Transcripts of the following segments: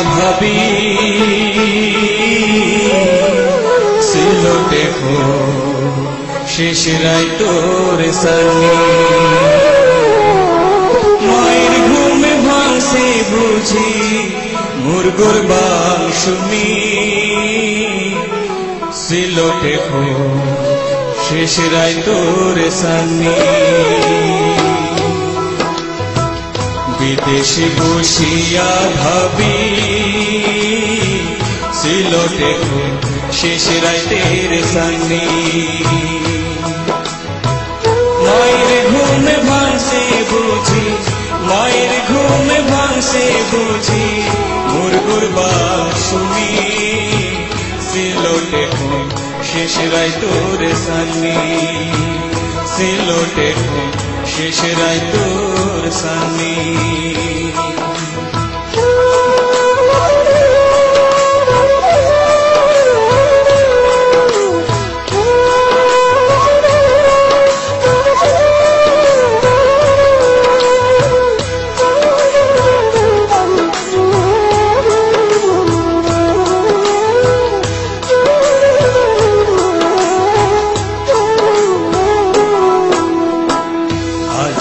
ভাবি সিলোটে শেষ রায় তোর সানি মায়ের ঘুমে ভাঙছে বুঝি মুরগুর বাং শুনি সিলোটে শেষ রায় তোর সানি বিদেশে বসিয়া ভাবি সিলোটে শেষ রাতের সানি মায়ের ঘুমে ভাঙছে বুঝি মায়ের ঘুমে ভাঙছে বুঝি মুরগুর বাং শুনি সিলোটে শেষ রায় তোর সানি সিলোটে শেষ রায় তোর সানি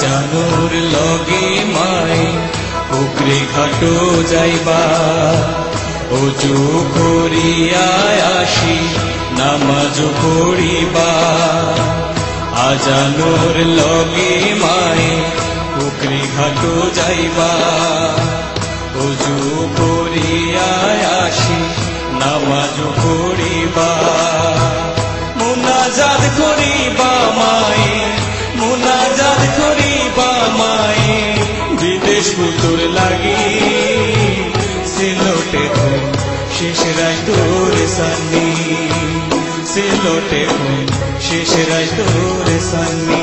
জানুর লগে মাই পুকুরে ঘাটো যাইবা ওজু করিয়া আসি নামাজ পড়িবা আজানুর লগে মাই পুকুরে ঘাটো যাইবা ওজু করিয়া আসি নামাজ পড়িবা মুনাজাত করিবা মাই মুনাজাত করিবা মাই বিদেশ পুতুর লাগি সিলোটে শেষ রায় তোর সানি সিলোটে শেষ রায় তোর সানি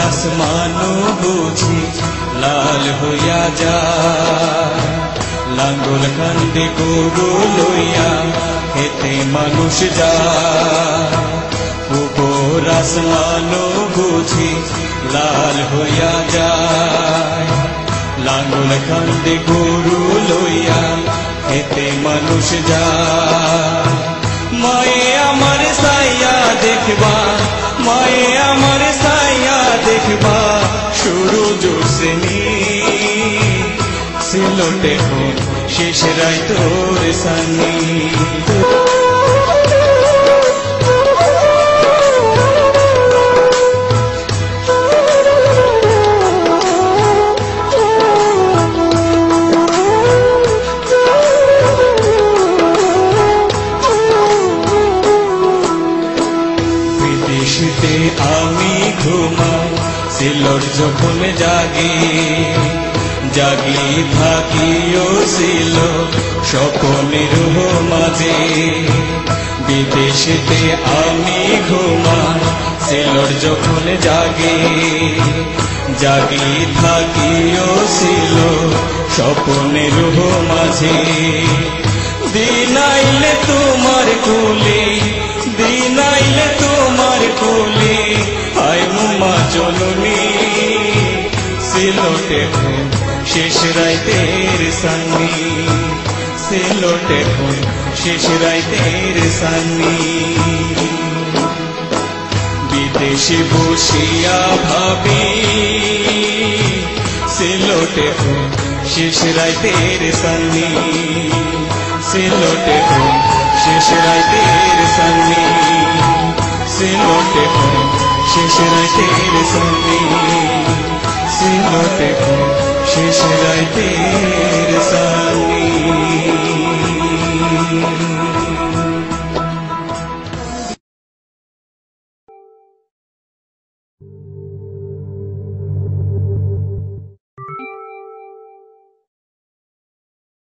আসমানো বুঝি লাল হইয়া যায় লাঙ্গল কান্দে গরু লইয়া হেতে মানুষ যায় উপর আসমানো বুঝি লাল হইয়া যায় লাঙ্গল কান্দে গরু লইয়া হেতে মানুষ যায় মায়ে আমার সাইয়া দেখবা মায়ে আমার সাইয়া দেখবা শুরু জোসেনি সিলোটে শেষ রায় তোর সানি বিদেশিতে আমি ঘুমাই সিলোট যখন জাগি জাগি থাকিও ছিল সকলের মাঝে বিদেশিতে আমি ঘুমাই সিলোট যখন জাগি জাগি থাকিও ছিল স্বপ্নের মাঝে দিন আইলে তোমার কোলে দিন আইলে তোমার কোলে আয় মুমা জননী সিলোটে শেষ রাতের সানি সিলোটে শেষ রাতের সানি বিদেশে বসিয়া ভাবি সিলোটে শেষ রাতের সানি সিলোটে শেষ রাতের সানি সিলোটে শেষ রাতের সানি সিলোটে শেষ রাতের সানি